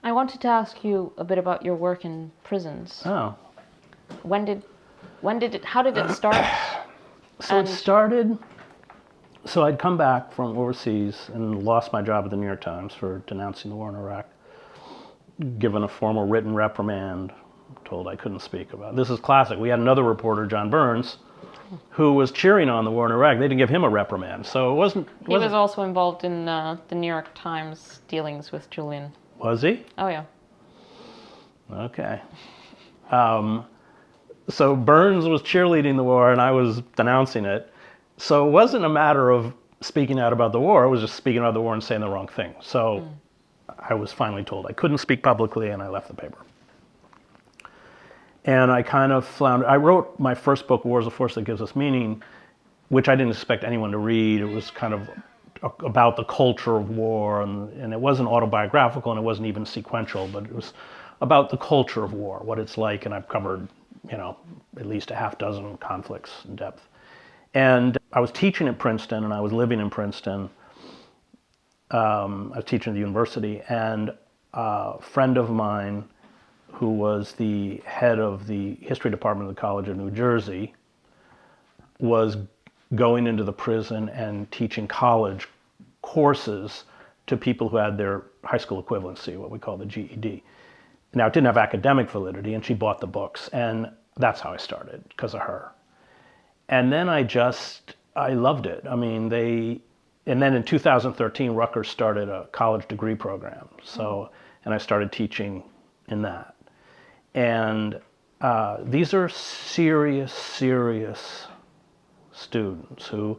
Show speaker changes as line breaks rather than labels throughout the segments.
I wanted to ask you a bit about your work in prisons.
Oh.
How did it start?
So it started, so I'd come back from overseas and lost my job at the New York Times for denouncing the war in Iraq, given a formal written reprimand, told I couldn't speak about it. This is classic. We had another reporter, John Burns, who was cheering on the war in Iraq. They didn't give him a reprimand, so it wasn't...
He was also involved in the New York Times dealings with Julian.
Was he?
Oh, yeah.
Okay. So Burns was cheerleading the war and I was denouncing it. So it wasn't a matter of speaking out about the war, it was just speaking about the war and saying the wrong thing. So I was finally told I couldn't speak publicly and I left the paper. And I kind of floundered. I wrote my first book, War is a Force That Gives Us Meaning, which I didn't expect anyone to read. It was kind of about the culture of war, and it wasn't autobiographical and it wasn't even sequential, but it was about the culture of war, what it's like, and I've covered, at least a half dozen conflicts in depth. And I was teaching at Princeton and I was living in Princeton. I was teaching at the university, and a friend of mine who was the head of the history department of the College of New Jersey was going into the prison and teaching college courses to people who had their high school equivalency, what we call the GED. Now, it didn't have academic validity, and she bought the books, and that's how I started, because of her. And then I loved it. I mean, and then in 2013, Rutgers started a college degree program, and I started teaching in that. And these are serious students who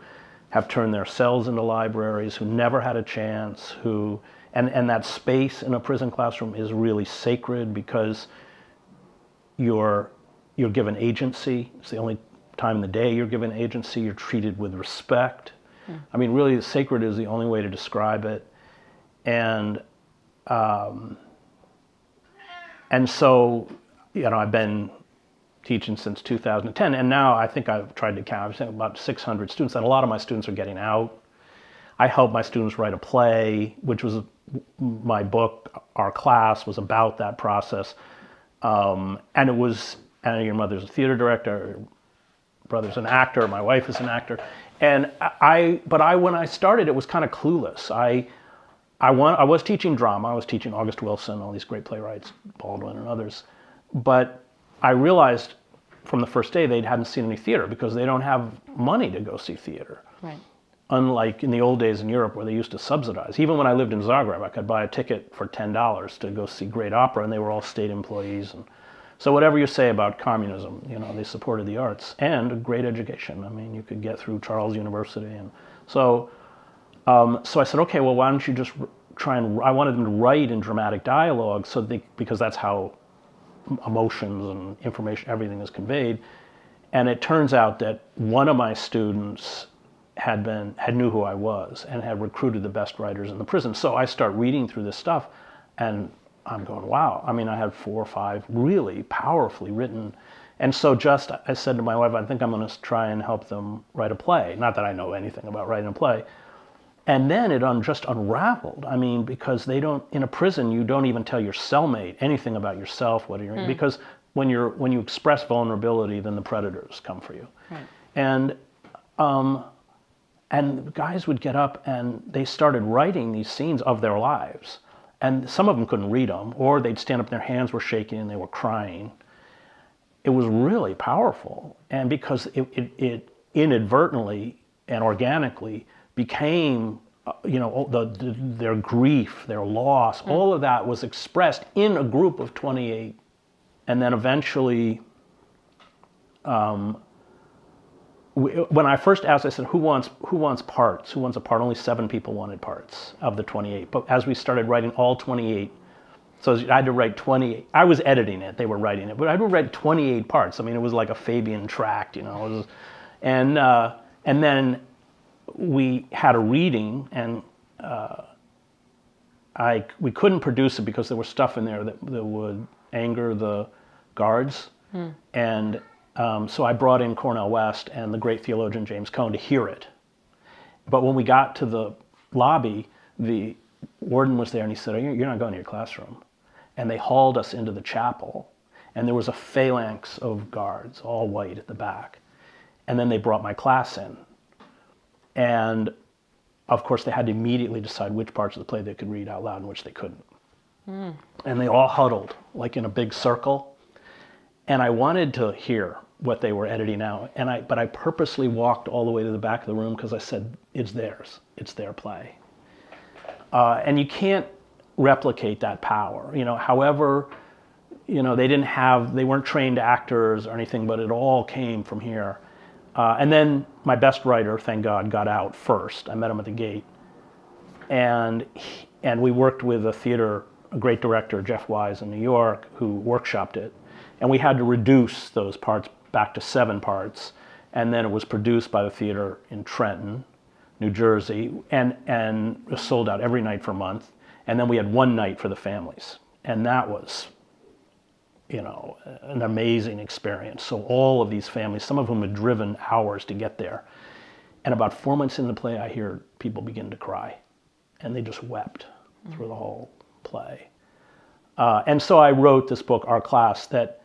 have turned their cells into libraries, who never had a chance, and that space in a prison classroom is really sacred because you're given agency. It's the only time in the day you're given agency. You're treated with respect. I mean, really, sacred is the only way to describe it. And so, I've been teaching since 2010, and now I think I've tried to count, I've seen about 600 students, and a lot of my students are getting out. I help my students write a play, which was my book. Our class was about that process. And it was, your mother's a theater director, your brother's an actor, my wife is an actor. And when I started, it was kind of clueless. I was teaching drama, I was teaching August Wilson, all these great playwrights, Baldwin and others. But I realized from the first day they hadn't seen any theater because they don't have money to go see theater.
Right.
Unlike in the old days in Europe where they used to subsidize. Even when I lived in Zagreb, I could buy a ticket for $10 to go see great opera, and they were all state employees. And so whatever you say about communism, they supported the arts and a great education. I mean, you could get through Charles University. And so I said, okay, well, why don't you just I wanted them to write in dramatic dialogue because that's how emotions and information, everything is conveyed. And it turns out that one of my students knew who I was and had recruited the best writers in the prison. So I start reading through this stuff and I'm going, wow. I mean, I had 4 or 5 really powerfully written. And so I said to my wife, I think I'm going to try and help them write a play. Not that I know anything about writing a play. And then it just unraveled. I mean, because in a prison, you don't even tell your cellmate anything about yourself, because when you express vulnerability, then the predators come for you.
Right.
And the guys would get up and they started writing these scenes of their lives. And some of them couldn't read them, or they'd stand up and their hands were shaking and they were crying. It was really powerful. And because it inadvertently and organically became, their grief, their loss, all of that was expressed in a group of 28. And then eventually, when I first asked, I said, who wants parts? Who wants a part? Only 7 people wanted parts of the 28. But as we started writing all 28, so I had to write 28. I was editing it, they were writing it, but I had to write 28 parts. I mean, it was like a Fabian tract, and then we had a reading, and we couldn't produce it because there was stuff in there that would anger the guards. And so I brought in Cornel West and the great theologian James Cone to hear it. But when we got to the lobby, the warden was there and he said, you're not going to your classroom. and they hauled us into the chapel, and there was a phalanx of guards, all white at the back. And then they brought my class in. And of course, they had to immediately decide which parts of the play they could read out loud and which they couldn't. And they all huddled, like in a big circle. And I wanted to hear what they were editing out. But I purposely walked all the way to the back of the room because I said, it's theirs. It's their play. And you can't replicate that power. However, they weren't trained actors or anything, but it all came from here. And then my best writer, thank God, got out first. I met him at the gate. And we worked with a great director, Jeff Wise in New York, who workshopped it. And we had to reduce those parts back to 7 parts. And then it was produced by the theater in Trenton, New Jersey, and was sold out every night for a month. And then we had one night for the families. And that was, an amazing experience. So all of these families, some of whom had driven hours to get there. And about 4 months into the play, I hear people begin to cry. And they just wept through the whole play. And so I wrote this book, Our Class, that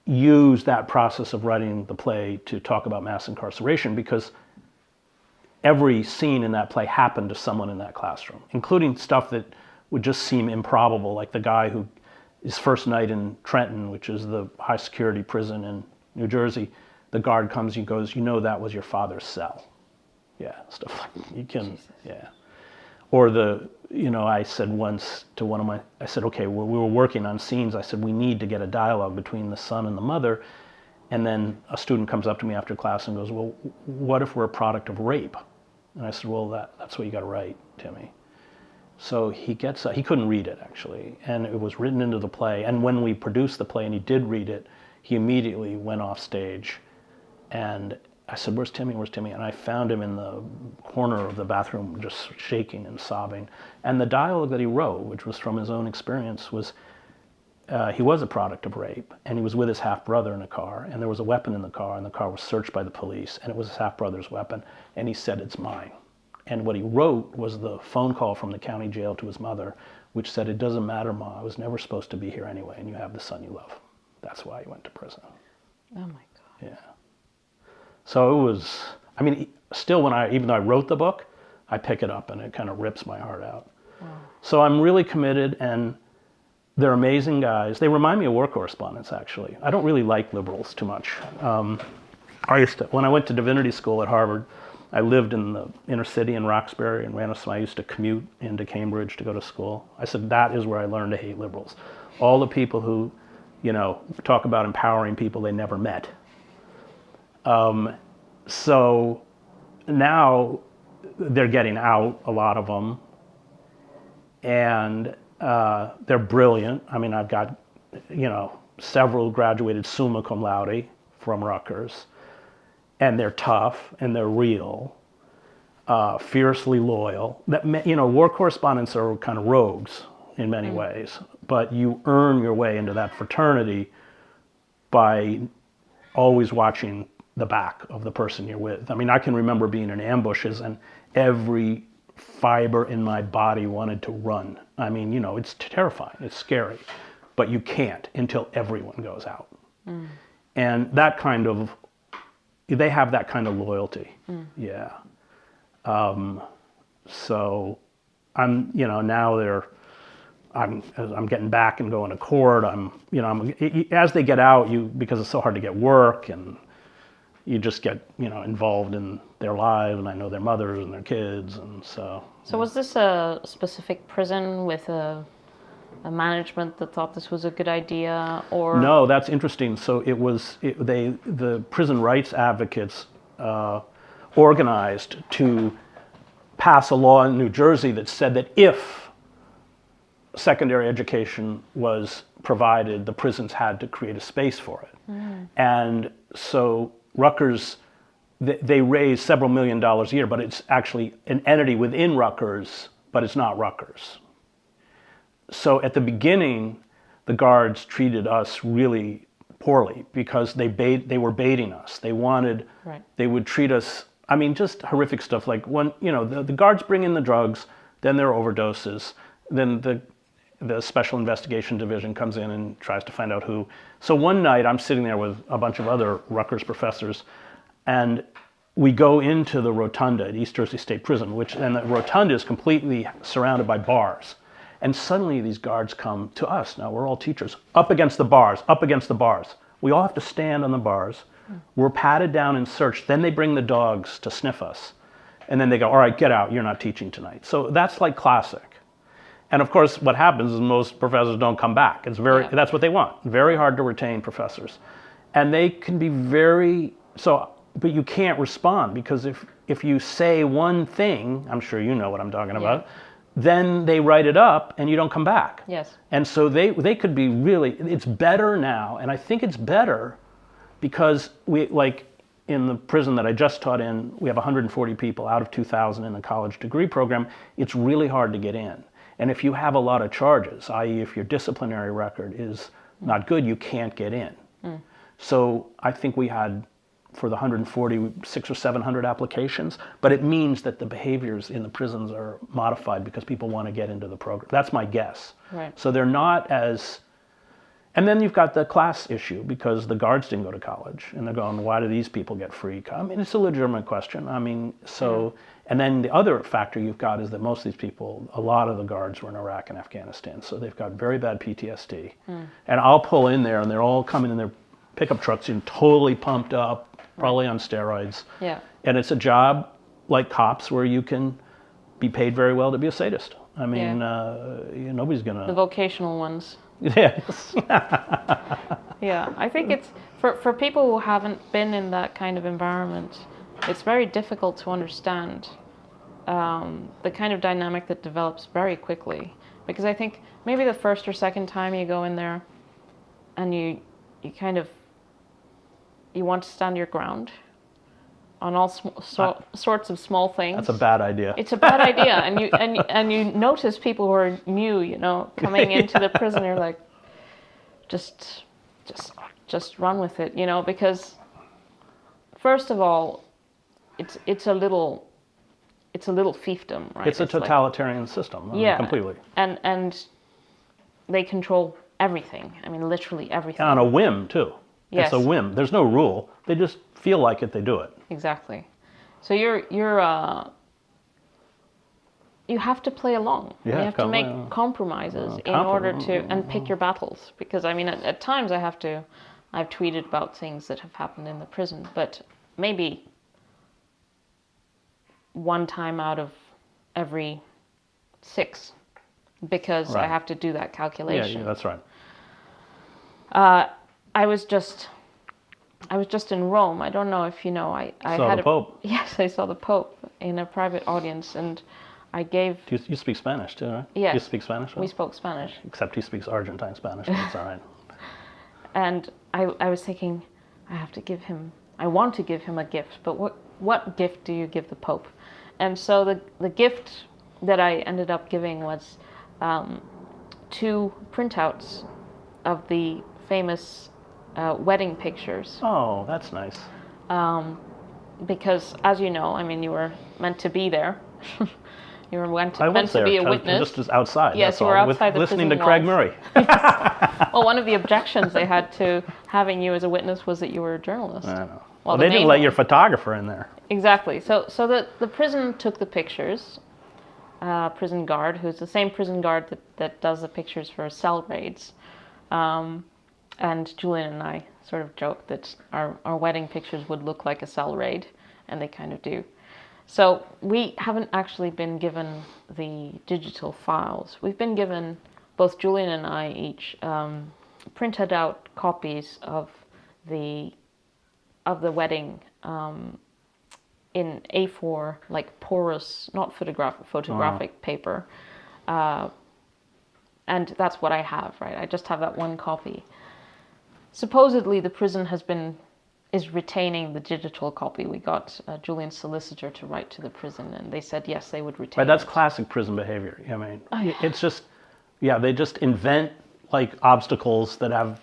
used that process of writing the play to talk about mass incarceration, because every scene in that play happened to someone in that classroom, including stuff that would just seem improbable, like the guy who, his first night in Trenton, which is the high security prison in New Jersey, the guard comes and goes, that was your father's cell. Yeah, stuff like that. You can, Jesus. Yeah. Or I said once to I said, okay, we were working on scenes. I said, we need to get a dialogue between the son and the mother. And then a student comes up to me after class and goes, well, what if we're a product of rape? And I said, well, that's what you got to write, Timmy. So he couldn't read it, actually. And it was written into the play. And when we produced the play and he did read it, he immediately went off stage. And I said, where's Timmy? Where's Timmy? And I found him in the corner of the bathroom just shaking and sobbing. And the dialogue that he wrote, which was from his own experience, was he was a product of rape. And he was with his half-brother in a car. And there was a weapon in the car. And the car was searched by the police. And it was his half-brother's weapon. And he said, it's mine. And what he wrote was the phone call from the county jail to his mother, which said, it doesn't matter, Ma. I was never supposed to be here anyway. And you have the son you love. That's why he went to prison.
Oh, my God.
Yeah. So it was, still even though I wrote the book, I pick it up and it kind of rips my heart out. Wow. So I'm really committed, and they're amazing guys. They remind me of war correspondents, actually. I don't really like liberals too much. When I went to divinity school at Harvard, I lived in the inner city in Roxbury and I used to commute into Cambridge to go to school. I said, that is where I learned to hate liberals. All the people who, talk about empowering people they never met. So now they're getting out, a lot of them, and they're brilliant. I've got, several graduated summa cum laude from Rutgers, and they're tough and they're real, fiercely loyal. War correspondents are kind of rogues in many ways, but you earn your way into that fraternity by always watching the back of the person you're with. I can remember being in ambushes and every fiber in my body wanted to run. It's terrifying, it's scary, but you can't until everyone goes out. And they have that kind of loyalty. Yeah. So now I'm getting back and going to court. As they get out, because it's so hard to get work, and you just get, involved in their lives, and I know their mothers and their kids, and so.
So was this a specific prison with a management that thought this was a good idea, or?
No, that's interesting. So the prison rights advocates organized to pass a law in New Jersey that said that if secondary education was provided, the prisons had to create a space for it. And so Rutgers, they raise several $1 million a year, but it's actually an entity within Rutgers, but it's not Rutgers. So at the beginning, the guards treated us really poorly because they were baiting us. They would treat us, just horrific stuff. Like when, the guards bring in the drugs, then there are overdoses, then the Special Investigation Division comes in and tries to find out who. So one night I'm sitting there with a bunch of other Rutgers professors, and we go into the rotunda at East Jersey State Prison, and the rotunda is completely surrounded by bars. And suddenly these guards come to us. Now we're all teachers, up against the bars, up against the bars. We all have to stand on the bars. We're patted down and searched. Then they bring the dogs to sniff us. And then they go, all right, get out. You're not teaching tonight. So that's like classic. And of course, what happens is most professors don't come back. That's what they want. Very hard to retain professors. And they can be but you can't respond, because if you say one thing, I'm sure you know what I'm talking about, then they write it up and you don't come back.
Yes.
And so they could be it's better now, and I think it's better because in the prison that I just taught in, we have 140 people out of 2,000 in the college degree program. It's really hard to get in. And if you have a lot of charges, i.e. if your disciplinary record is not good, you can't get in. So I think we had, for the 140, 600 or 700 applications, but it means that the behaviors in the prisons are modified because people want to get into the program. That's my guess.
Right.
So they're not as, and then you've got the class issue, because the guards didn't go to college, and they're going, why do these people get free? I mean, it's a legitimate question. I mean, and then the other factor you've got is that most of these people, a lot of the guards were in Iraq and Afghanistan, so they've got very bad PTSD. And I'll pull in there, and they're all coming in their pickup trucks and totally pumped up, probably on steroids.
Yeah.
And it's a job like cops where you can be paid very well to be a sadist. I mean, nobody's gonna.
The vocational ones.
Yes.
Yeah, I think it's for people who haven't been in that kind of environment, it's very difficult to understand the kind of dynamic that develops very quickly. Because I think maybe the first or second time you go in there, and you want to stand your ground on all sorts of small things.
That's a bad idea.
It's a bad idea, and you notice people who are new, coming into the prison. You're like, just run with it, because first of all, it's a little fiefdom, right?
It's a totalitarian system. Completely.
And they control everything. I mean, literally everything.
On a whim too.
Yes.
It's a whim. There's no rule. They just feel like it, they do it.
Exactly. So you have to play along.
Yeah,
you have to make compromises in order to, and pick your battles. Because I mean, at times I've tweeted about things that have happened in the prison, but maybe one time out of every 6, because I have to do that calculation.
Yeah, that's right.
I was just in Rome. I don't know if you know. I
saw
had
the Pope.
Yes, I saw the Pope in a private audience, and I gave.
You speak Spanish too, right?
Yes.
You speak Spanish?
We spoke Spanish.
Except he speaks Argentine Spanish, but it's all right.
And I was thinking, I want to give him a gift, but what gift do you give the Pope? And so the gift that I ended up giving was 2 printouts of the famous wedding pictures.
Oh, that's nice.
Because, as you know, I mean, you were meant to be there. You were meant to be a witness.
Just outside.
Yes, you were outside the prison
listening to Craig Murray.
Well, one of the objections they had to having you as a witness was that you were a journalist.
I know.
Well,
they didn't let your photographer in there.
Exactly. So the prison took the pictures. Prison guard, who's the same prison guard that does the pictures for cell raids. And Julian and I sort of joked that our wedding pictures would look like a cell raid, and they kind of do. So we haven't actually been given the digital files. We've been given, both Julian and I each, printed out copies of the wedding in A4, like porous, not photographic paper. And that's what I have, right? I just have that one copy. Supposedly the prison is retaining the digital copy. We got Julian's solicitor to write to the prison, and they said yes, they would retain.
Right, that's
it.
classic prison behavior. I mean, it's just, they just invent like obstacles that have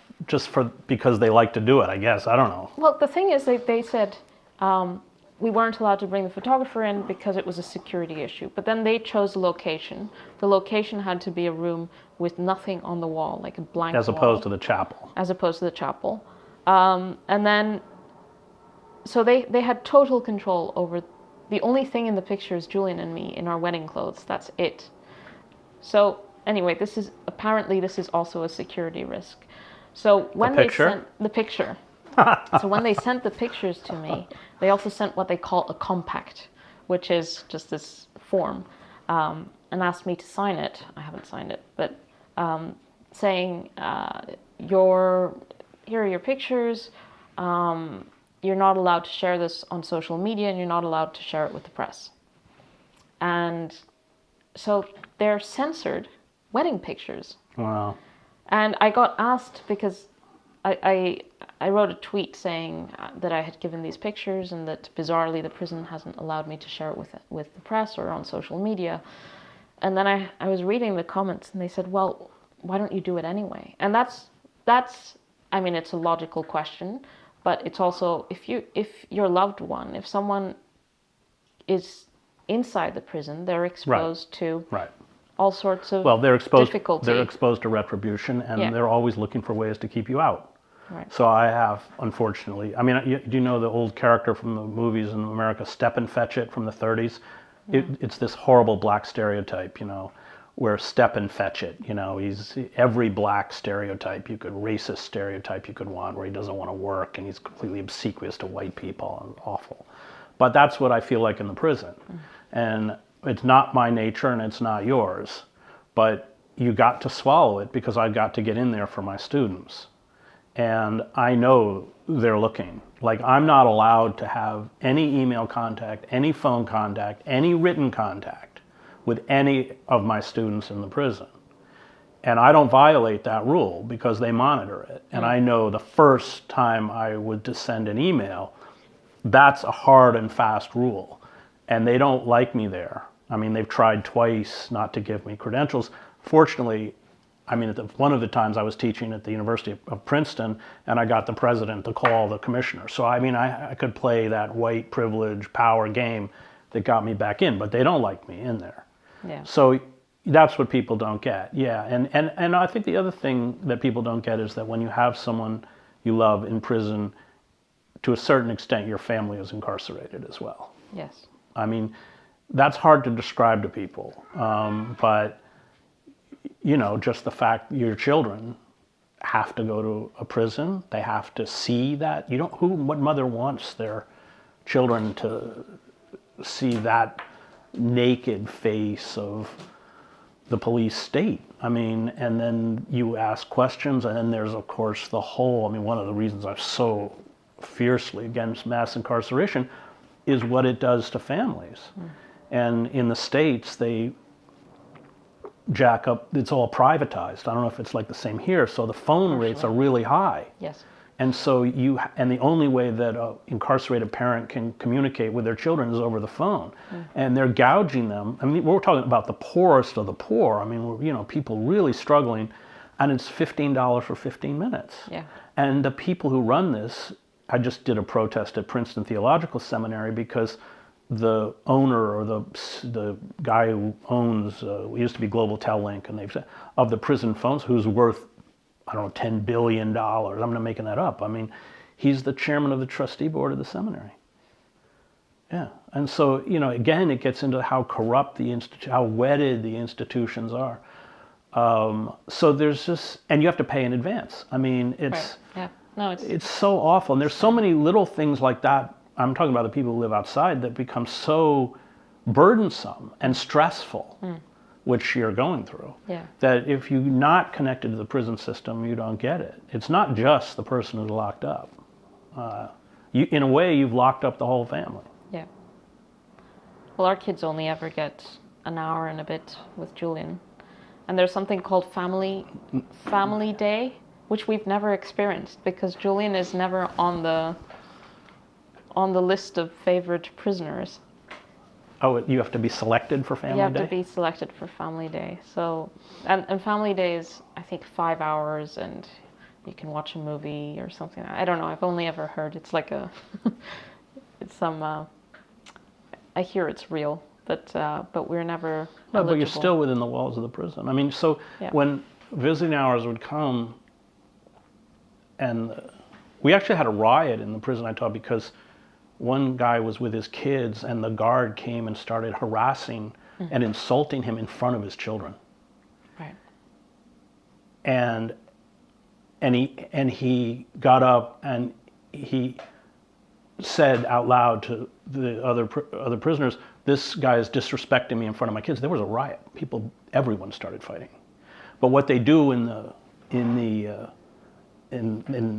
because they like to do it. I guess I don't know.
Well, the thing is, they said we weren't allowed to bring the photographer in because it was a security issue. But then they chose a location. The location had to be a room with nothing on the wall, like a blank
As
wall.
opposed to the chapel.
As opposed to the chapel. And then, so they had total control over, the only thing in the picture is Julian and me in our wedding clothes. That's it. So anyway, this is also a security risk. So when they sent the picture, so when they sent the pictures to me, they also sent what they call a compact, which is just this form, and asked me to sign it. I haven't signed it, but saying here are your pictures. You're not allowed to share this on social media, and you're not allowed to share it with the press. And so they're censored wedding pictures.
Wow.
And I got asked because I wrote a tweet saying that I had given these pictures and that bizarrely the prison hasn't allowed me to share it with the press or on social media. And then I was reading the comments and they said, well, why don't you do it anyway? And that's I mean, it's a logical question, but it's also if your loved one, if someone is inside the prison, they're exposed to all sorts of difficulty.
They're exposed to retribution, and they're always looking for ways to keep you out.
Right.
So I have, unfortunately, I mean, do you know the old character from the movies in America, Step and Fetch It from the 30s? It's this horrible black stereotype, where Step and Fetch It, he's every black stereotype racist stereotype you could want, where he doesn't want to work and he's completely obsequious to white people and awful. But that's what I feel like in the prison. And it's not my nature and it's not yours, but you got to swallow it because I got to get in there for my students. And I know they're looking. Like, I'm not allowed to have any email contact, any phone contact, any written contact with any of my students in the prison. And I don't violate that rule because they monitor it. And I know the first time I would send an email, that's a hard and fast rule. And they don't like me there. I mean, they've tried twice not to give me credentials. Fortunately, I mean, one of the times I was teaching at the University of Princeton, and I got the president to call the commissioner. So, I mean, I could play that white privilege power game that got me back in, but they don't like me in there.
Yeah.
So that's what people don't get. Yeah, and I think the other thing that people don't get is that when you have someone you love in prison, to a certain extent, your family is incarcerated as well.
Yes.
I mean, that's hard to describe to people, but just the fact your children have to go to a prison, they have to see that. What mother wants their children to see that naked face of the police state? I mean, and then you ask questions, and then there's, of course, one of the reasons I'm so fiercely against mass incarceration is what it does to families. And in the States, they jack up, it's all privatized. I don't know if it's like the same here. So the phone rates are really high.
Yes.
And so and the only way that an incarcerated parent can communicate with their children is over the phone. And they're gouging them. I mean, we're talking about the poorest of the poor. I mean, people really struggling, and it's $15 for 15 minutes.
Yeah.
And the people who run this, I just did a protest at Princeton Theological Seminary because the owner or the guy who owns, it used to be Global Tel-Link, and they've said, of the prison phones, who's worth, I don't know, $10 billion. I'm not making that up. I mean, he's the chairman of the trustee board of the seminary. Yeah. And so, again, it gets into how corrupt how wedded the institutions are. So there's just, and you have to pay in advance. I mean, it's,
right. Yeah. No,
it's so awful. And there's so many little things like that. I'm talking about the people who live outside that become so burdensome and stressful, which you're going through, that if you're not connected to the prison system, you don't get it. It's not just the person who's locked up. In a way, you've locked up the whole family.
Yeah. Well, our kids only ever get an hour and a bit with Julian. And there's something called Family Day, which we've never experienced because Julian is never on the list of favorite prisoners.
Oh, you have to be selected for Family Day?
You have to be selected for Family Day. So, and Family Day is, I think, 5 hours, and you can watch a movie or something. I don't know. I've only ever heard it's like it's some I hear it's real, but we're never
No, but you're
eligible.
still within the walls of the prison. I mean, so
Yeah.
when visiting hours would come, and we actually had a riot in the prison I taught because one guy was with his kids and the guard came and started harassing and insulting him in front of his children.
Right.
And he got up and he said out loud to the other prisoners, "This guy is disrespecting me in front of my kids." There was a riot. Everyone started fighting. But what they do in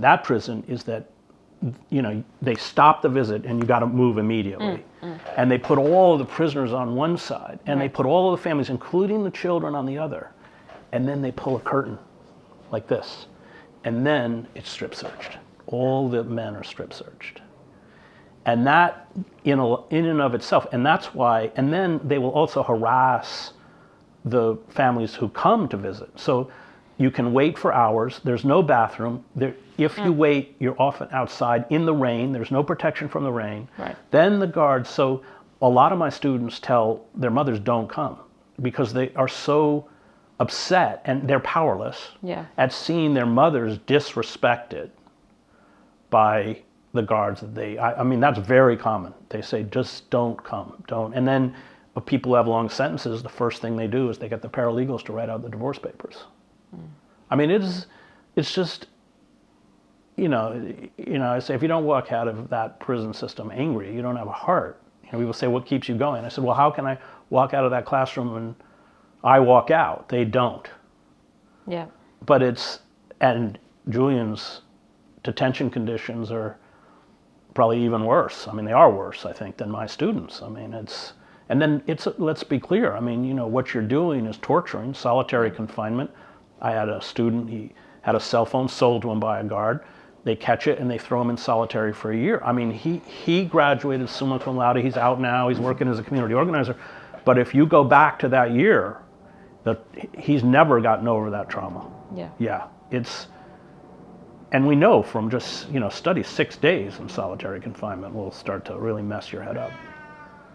that prison is that, you know, they stop the visit and you got to move immediately. And they put all of the prisoners on one side and they put all of the families, including the children, on the other. And then they pull a curtain like this. And then it's strip searched. All the men are strip searched. And that in and of itself, and that's why, and then they will also harass the families who come to visit. So you can wait for hours. There's no bathroom. If you wait, you're often outside in the rain. There's no protection from the rain.
Right.
Then the guards, so a lot of my students tell their mothers don't come because they are so upset and they're powerless at seeing their mothers disrespected by the guards that I mean, that's very common. They say, just don't come, don't. And then if people who have long sentences, the first thing they do is they get the paralegals to write out the divorce papers. I mean, it's just, you know, I say, if you don't walk out of that prison system angry, you don't have a heart. You know, people say, what keeps you going? I said, well, how can I walk out of that classroom and I walk out? They don't.
Yeah.
But and Julian's detention conditions are probably even worse. I mean, they are worse, I think, than my students. I mean, let's be clear. I mean, you know, what you're doing is torturing, solitary confinement. I had a student, he had a cell phone sold to him by a guard. They catch it and they throw him in solitary for a year. I mean, he graduated summa cum laude. He's out now. He's working as a community organizer. But if you go back to that year, he's never gotten over that trauma.
Yeah.
Yeah. And we know from just, you know, studies, 6 days in solitary confinement will start to really mess your head up.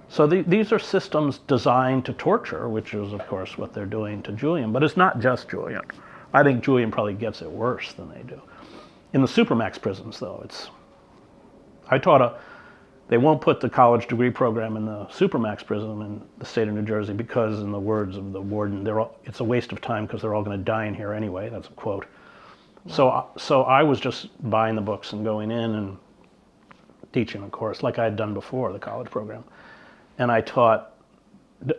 So these are systems designed to torture, which is, of course, what they're doing to Julian. But it's not just Julian. I think Julian probably gets it worse than they do. In the supermax prisons, though, they won't put the college degree program in the supermax prison in the state of New Jersey because, in the words of the warden, it's a waste of time because they're all going to die in here anyway. That's a quote. So I was just buying the books and going in and teaching a course like I had done before, the college program. And I taught,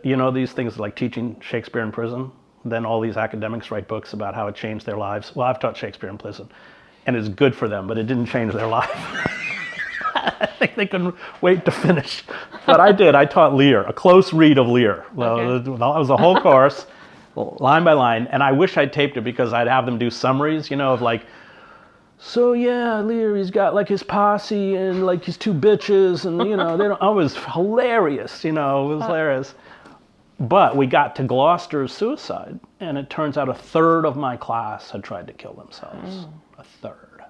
you know, these things like teaching Shakespeare in prison. Then all these academics write books about how it changed their lives. Well, I've taught Shakespeare in prison, and it's good for them, but it didn't change their life. I think they couldn't wait to finish. But I did. I taught Lear, a close read of Lear.
Okay.
That was a whole course, line by line. And I wish I'd taped it because I'd have them do summaries, you know, of like, so yeah, Lear, he's got like his posse and like his two bitches, and you know, it was hilarious, you know, it was hilarious. But we got to Gloucester's suicide, and it turns out a third of my class had tried to kill themselves. A third.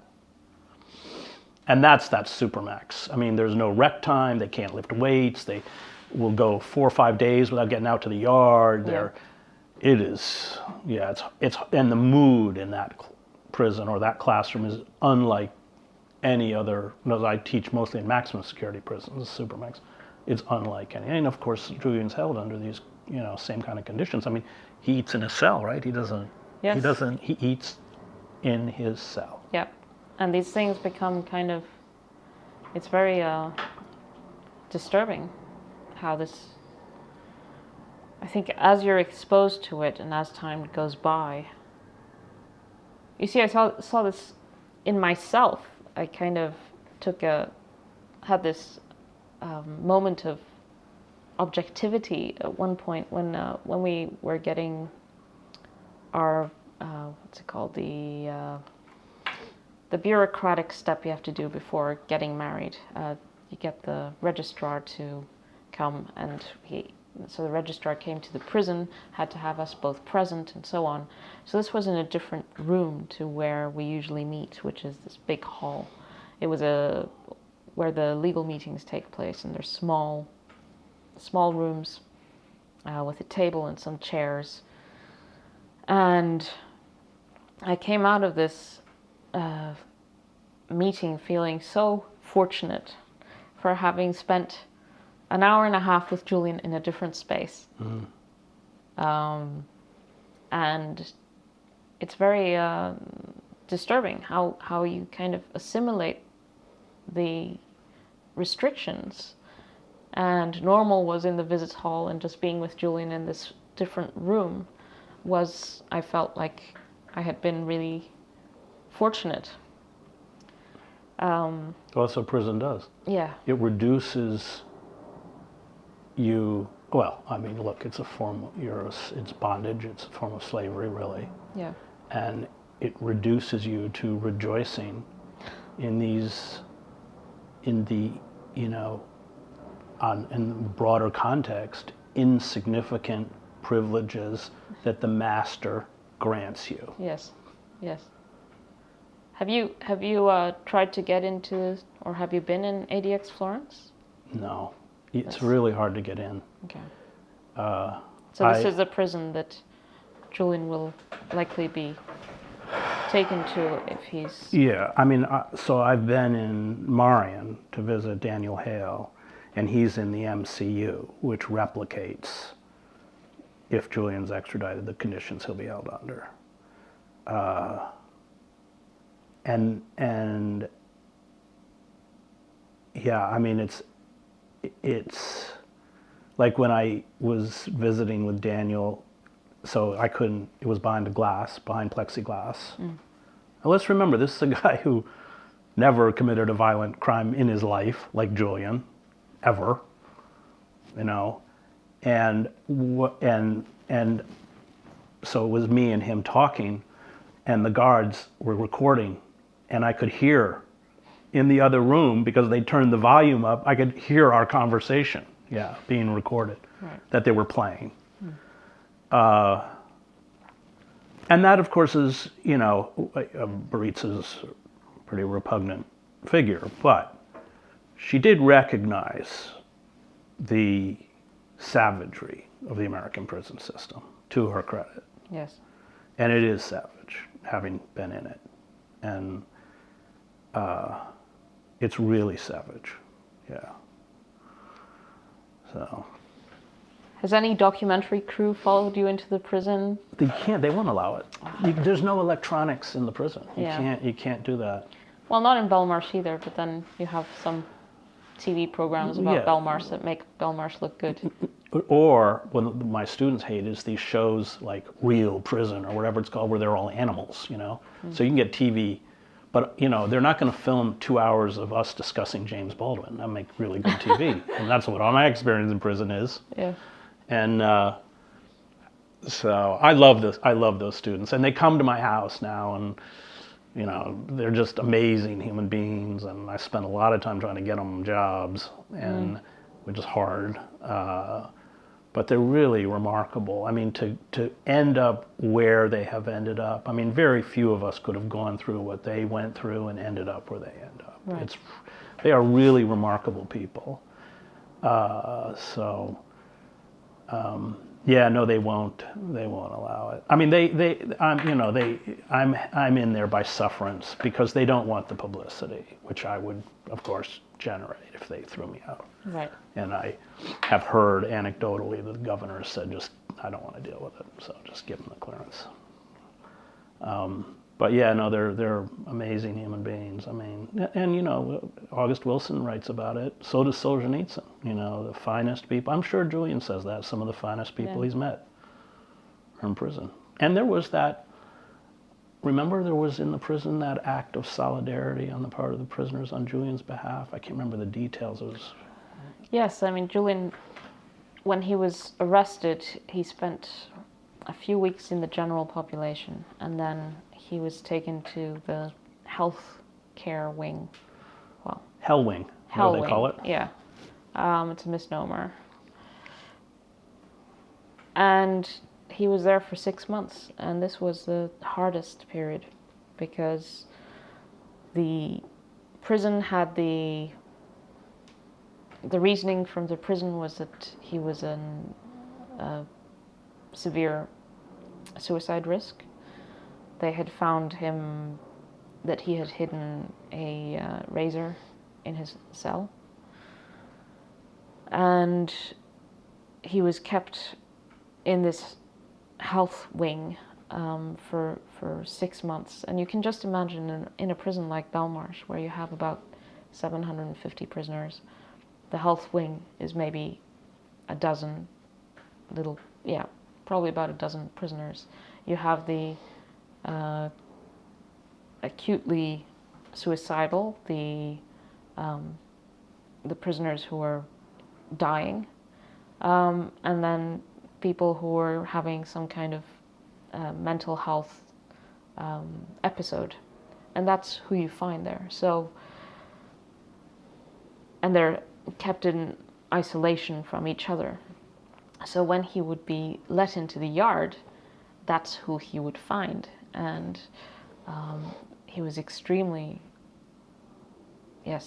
And that's supermax. I mean, there's no rec time, they can't lift weights, they will go 4 or 5 days without getting out to the yard. It's and the mood in that prison or that classroom is unlike any other. I teach mostly in maximum security prisons, supermax. It's unlike any. And of course, Julian's held under these, you know, same kind of conditions. I mean, he eats in his cell, right? He eats in his cell.
Yeah. And these things become kind of, it's very disturbing how this, I think as you're exposed to it and as time goes by, you see, I saw this in myself. I kind of had this moment of objectivity at one point when we were getting our what's it called, the bureaucratic step you have to do before getting married. You get the registrar to come, and so the registrar came to the prison, had to have us both present, and so on. So this was in a different room to where we usually meet, which is this big hall. It was where the legal meetings take place, and they're small small rooms with a table and some chairs. And I came out of this meeting feeling so fortunate for having spent an hour and a half with Julian in a different space. And it's very disturbing how you kind of assimilate the restrictions. And normal was in the visits hall, and just being with Julian in this different room was, I felt like I had been really fortunate.
That's what prison does.
Yeah.
It reduces you. Well, I mean, look, it's a form. It's bondage. It's a form of slavery, really.
Yeah.
And it reduces you to rejoicing in these, in the, you know, in the broader context, insignificant privileges that the master grants you.
Yes. Yes. Have you tried to get into, or have you been in ADX Florence?
No, it's really hard to get in.
Okay. So this is a prison that Julian will likely be taken to if he's...
Yeah, I mean, so I've been in Marion to visit Daniel Hale, and he's in the MCU, which replicates, if Julian's extradited, the conditions he'll be held under. And yeah, I mean, it's like when I was visiting with Daniel, so I couldn't, it was behind plexiglass. Now let's remember, this is a guy who never committed a violent crime in his life, like Julian, ever, you know, and so it was me and him talking, and the guards were recording, and I could hear in the other room, because they turned the volume up, I could hear our conversation, being recorded, that they were playing. And that, of course, is, you know, Baritza's a pretty repugnant figure, but she did recognize the savagery of the American prison system, to her credit.
Yes.
And it is savage, having been in it. And it's really savage, So.
Has any documentary crew followed you into the prison?
They won't allow it. There's no electronics in the prison. You can't do that.
Well, not in Belmarsh either, but then you have some TV programs about Belmarsh that make Belmarsh look good.
Or what my students hate is these shows like Real Prison or whatever it's called, where they're all animals, you know. So you can get TV, but you know, they're not going to film 2 hours of us discussing James Baldwin. That make really good TV. And that's what all my experience in prison is.
Yeah.
And so I love this. I love those students, and they come to my house now, and you know, they're just amazing human beings. And I spend a lot of time trying to get them jobs, and which is hard. But they're really remarkable. I mean, to end up where they have ended up. I mean, very few of us could have gone through what they went through and ended up where they end up.
Right.
They are really remarkable people. Yeah, no, they won't allow it. I mean, I'm in there by sufferance because they don't want the publicity, which I would, of course, generate if they threw me out.
Right.
And I have heard anecdotally that the governor has said, I don't want to deal with it, so just give them the clearance. But yeah, no, they're amazing human beings. I mean, and you know, August Wilson writes about it. So does Solzhenitsyn. You know, the finest people. I'm sure Julian says that. Some of the finest people he's met are in prison. And there was that. Remember, there was in the prison that act of solidarity on the part of the prisoners on Julian's behalf. I can't remember the details. It was.
Yes, I mean, Julian, when he was arrested, he spent a few weeks in the general population, and then he was taken to the health care wing. Well,
Hell wing, what do they call it?
Yeah. It's a misnomer. And he was there for 6 months, and this was the hardest period because the prison had the the reasoning from the prison was that he was in severe suicide risk. They had found him that he had hidden a razor in his cell, and he was kept in this health wing for 6 months. And you can just imagine in a prison like Belmarsh, where you have about 750 prisoners, the health wing is maybe a dozen little, probably about a dozen prisoners. You have the acutely suicidal, the prisoners who are dying, and then people who are having some kind of mental health episode, and that's who you find there. So, and they're kept in isolation from each other. So when he would be let into the yard, that's who he would find, and he was extremely,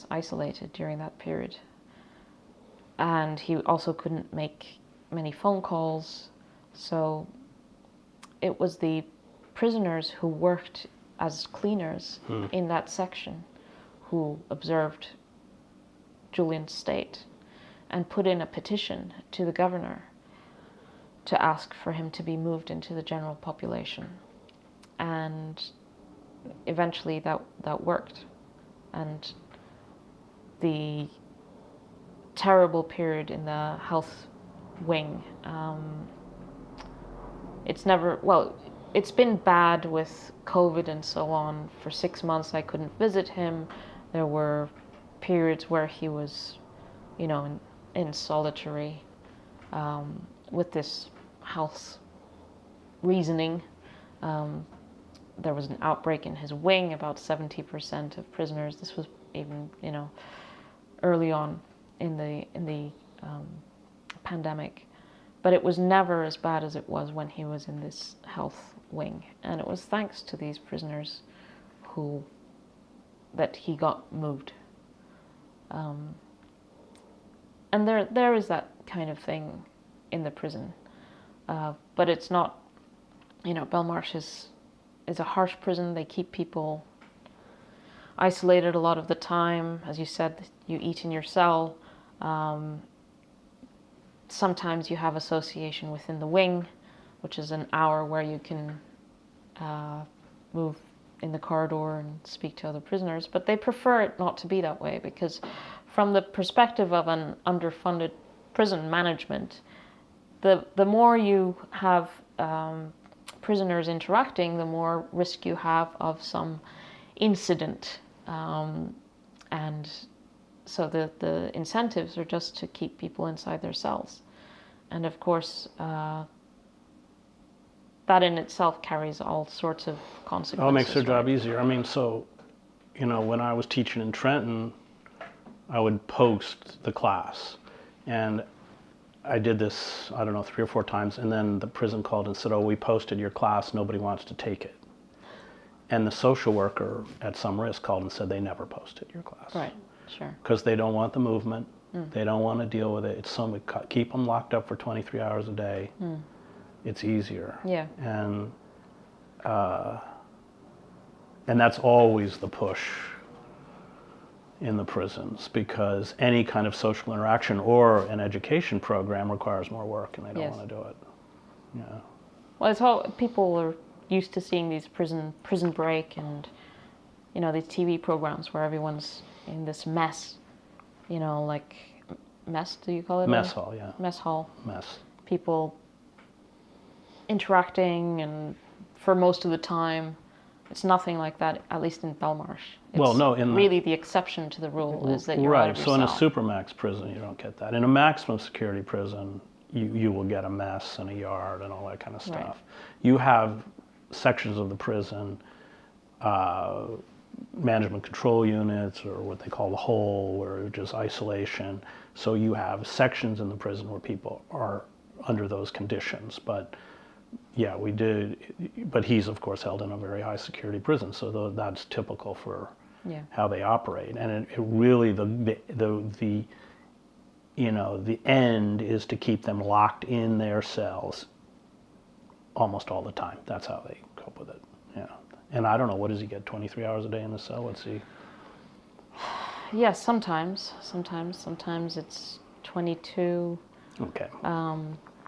isolated during that period. And he also couldn't make many phone calls, so it was the prisoners who worked as cleaners in that section who observed Julian's state and put in a petition to the governor to ask for him to be moved into the general population. And eventually that worked. And the terrible period in the health wing, it's been bad with COVID and so on. For 6 months I couldn't visit him. There were periods where he was, in solitary with this health reasoning. There was an outbreak in his wing, about 70% of prisoners. This was even, early on in the pandemic. But it was never as bad as it was when he was in this health wing. And it was thanks to these prisoners that he got moved. And there is that kind of thing in the prison. But it's not, Belmarsh is a harsh prison. They keep people isolated a lot of the time. As you said, you eat in your cell. Sometimes you have association within the wing, which is an hour where you can move in the corridor and speak to other prisoners. But they prefer it not to be that way, because from the perspective of an underfunded prison management, the more you have prisoners interacting, the more risk you have of some incident. And so the incentives are just to keep people inside their cells. And of course, that in itself carries all sorts of consequences.
Oh, it makes their job easier. I mean, so, when I was teaching in Trenton, I would post the class. And I did this, 3 or 4 times, and then the prison called and said, "Oh, we posted your class, nobody wants to take it." And the social worker at some risk called and said they never posted your class.
Right, sure.
Because they don't want the movement, they don't want to deal with it. It's keep them locked up for 23 hours a day. It's easier.
Yeah.
And that's always the push in the prisons, because any kind of social interaction or an education program requires more work, and they don't want to do it. Yeah.
Well, it's all people are used to seeing these prison break and these TV programs where everyone's in this mess, like mess. Do you call it?
Mess hall, yeah.
Mess hall.
Mess.
People interacting, and for most of the time, it's nothing like that. At least in Belmarsh. It's the exception to the rule is that you're out of your
cell. So in a supermax prison, you don't get that. In a maximum security prison, you will get a mess and a yard and all that kind of stuff.
Right.
You have sections of the prison, management control units, or what they call the hole, where just isolation. So you have sections in the prison where people are under those conditions. But yeah, we did. But he's of course held in a very high security prison, so that's typical for how they operate. And it really the the end is to keep them locked in their cells almost all the time. That's how they cope with it. Yeah. And I don't know, what does he get, 23 hours a day in the cell? Let's see.
Yes, sometimes it's 22.
Okay.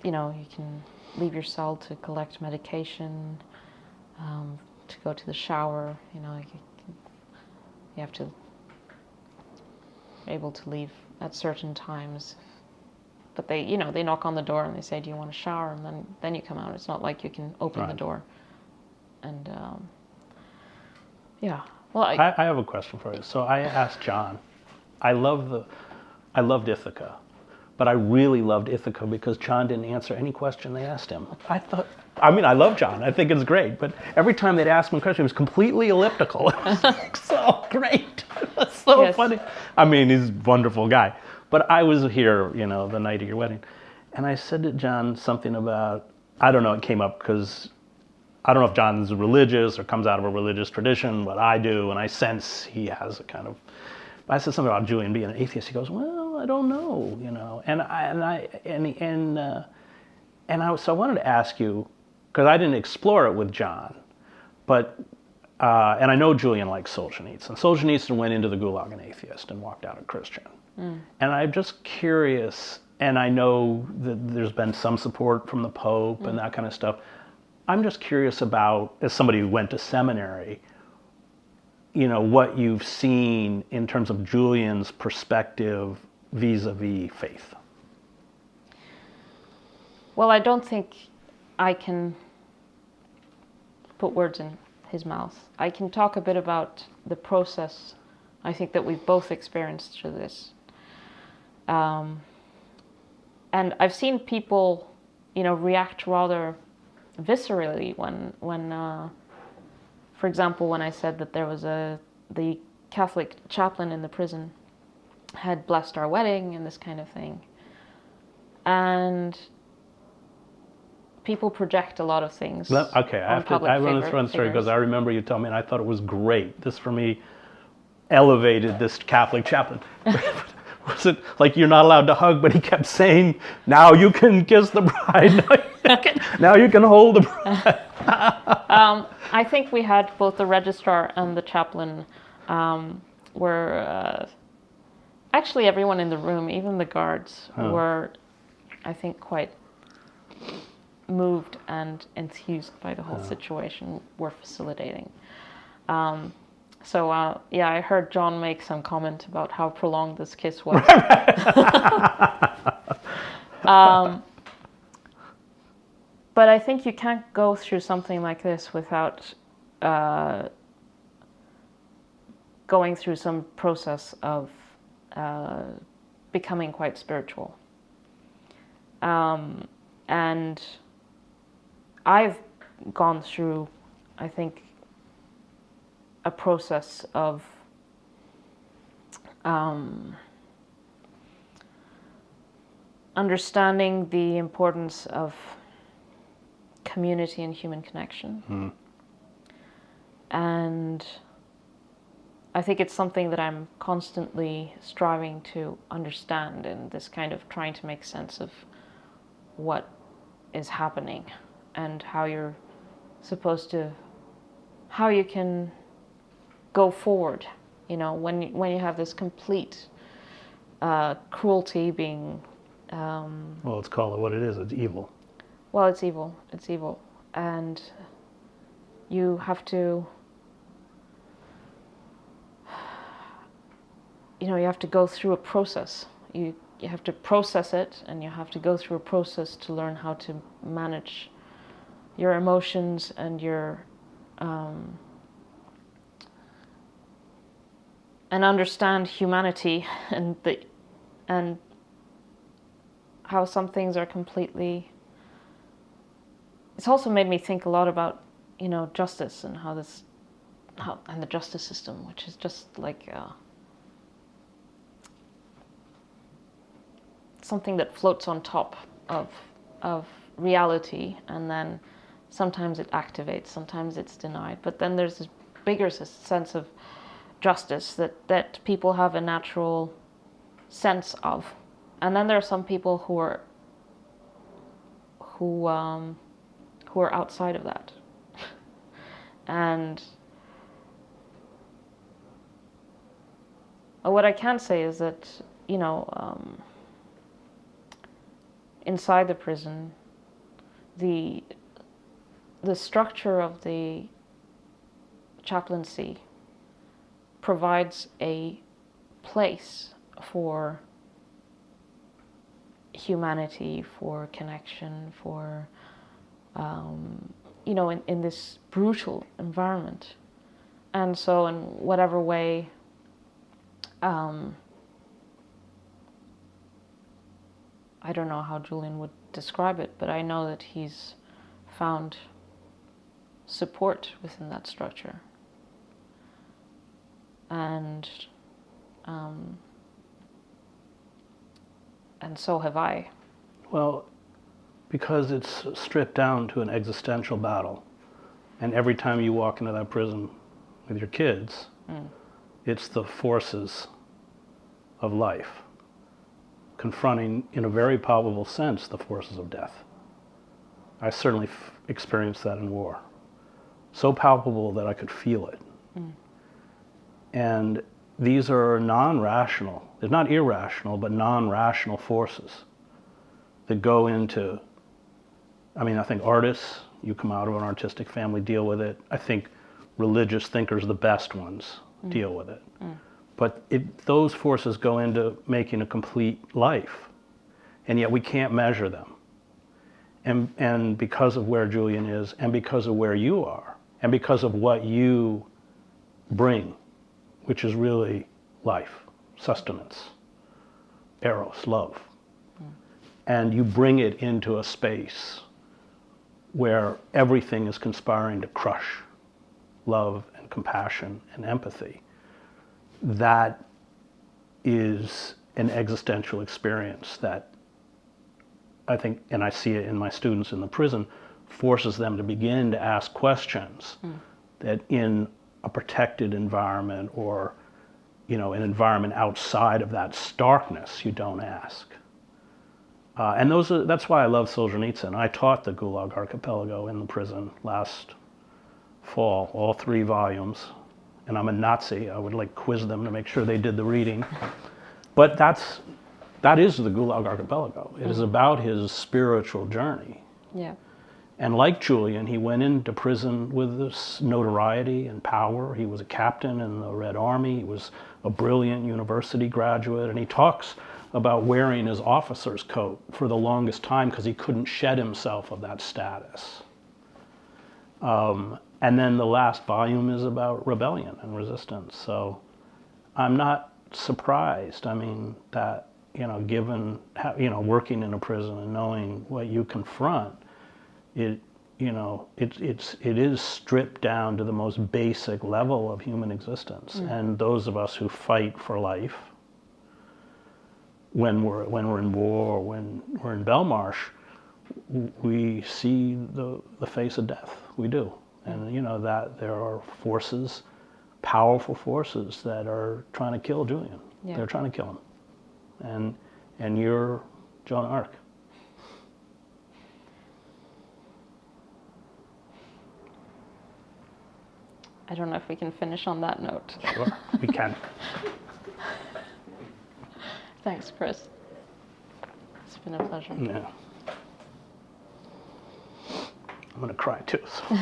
You can leave your cell to collect medication, to go to the shower. You have to be able to leave at certain times. But they knock on the door and they say, "Do you want a shower?" And then you come out. It's not like you can open the door. And yeah. Well,
I have a question for you. So I asked John. I loved Ithaca, but I really loved Ithaca because John didn't answer any question they asked him. I love John. I think it's great, but every time they'd ask him a question, it was completely elliptical. It was so great. It was so funny. He's a wonderful guy. But I was here, the night of your wedding, and I said to John something about, I don't know, it came up because I don't know if John's religious or comes out of a religious tradition, but I do, and I sense he has a kind of. I said something about Julian being an atheist. He goes, "Well, I don't know, So I wanted to ask you, because I didn't explore it with John, but and I know Julian likes Solzhenitsyn. Solzhenitsyn went into the Gulag an atheist and walked out a Christian. And I'm just curious, and I know that there's been some support from the Pope and that kind of stuff. I'm just curious about, as somebody who went to seminary, what you've seen in terms of Julian's perspective vis-a-vis faith.
Well, I don't think I can put words in his mouth. I can talk a bit about the process, I think, that we've both experienced through this. And I've seen people, react rather viscerally when for example, when I said that there was the Catholic chaplain in the prison had blessed our wedding and this kind of thing. And people project a lot of things.
Okay, I want to run a story because I remember you telling me, and I thought it was great. This, for me, elevated this Catholic chaplain. Was it like you're not allowed to hug, but he kept saying, "Now you can kiss the bride. Now you can hold the bride."
I think we had both the registrar and the chaplain were actually everyone in the room, even the guards, were, I think, quite moved and enthused by the whole situation we're facilitating. So I heard John make some comment about how prolonged this kiss was. But I think you can't go through something like this without going through some process of becoming quite spiritual. And I've gone through, I think, a process of understanding the importance of community and human connection. And I think it's something that I'm constantly striving to understand, in this kind of trying to make sense of what is happening and how you're supposed to, how you can go forward, when you have this complete cruelty being.
Well, let's call it what it is. It's evil.
Well, it's evil. It's evil, and you have to. You have to go through a process. You have to process it, and you have to go through a process to learn how to manage your emotions and your and understand humanity and how some things are completely. It's also made me think a lot about justice and how and the justice system, which is just like something that floats on top of reality, and then sometimes it activates, sometimes it's denied. But then there's this bigger sense of justice that people have a natural sense of, And then there are some people who are outside of that. And what I can say is that, inside the prison, the structure of the chaplaincy provides a place for humanity, for connection, for in this brutal environment. And so in whatever way I don't know how Julian would describe it, but I know that he's found support within that structure. And so have I.
Well, because it's stripped down to an existential battle. And every time you walk into that prison with your kids, it's the forces of life confronting, in a very palpable sense, the forces of death. I certainly experienced that in war. So palpable that I could feel it. And these are non-rational, they're not irrational, but non-rational forces that go into, I think artists, you come out of an artistic family, deal with it. I think religious thinkers, the best ones, deal with it. But those forces go into making a complete life, and yet we can't measure them. And because of where Julian is, and because of where you are, and because of what you bring, which is really life, sustenance, eros, love. And you bring it into a space where everything is conspiring to crush love and compassion and empathy. That is an existential experience that I think, and I see it in my students in the prison, forces them to begin to ask questions that in a protected environment or, an environment outside of that starkness, you don't ask. And that's why I love Solzhenitsyn. I taught the Gulag Archipelago in the prison last fall, all 3 volumes. And I'm a Nazi. I would quiz them to make sure they did the reading. But that is the Gulag Archipelago. It is about his spiritual journey.
Yeah.
And like Julian, he went into prison with this notoriety and power. He was a captain in the Red Army. He was a brilliant university graduate. And he talks about wearing his officer's coat for the longest time because he couldn't shed himself of that status. And then the last volume is about rebellion and resistance. So I'm not surprised. That, given, working in a prison and knowing what you confront, it is stripped down to the most basic level of human existence. And those of us who fight for life, when we're in war or when we're in Belmarsh, we see the face of death. We do. And that there are forces, powerful forces that are trying to kill Julian. Yeah. They're trying to kill him. And you're Joan of Arc.
I don't know if we can finish on that note.
Sure, we can.
Thanks, Chris. It's been a pleasure.
Yeah. I'm going to cry too. So.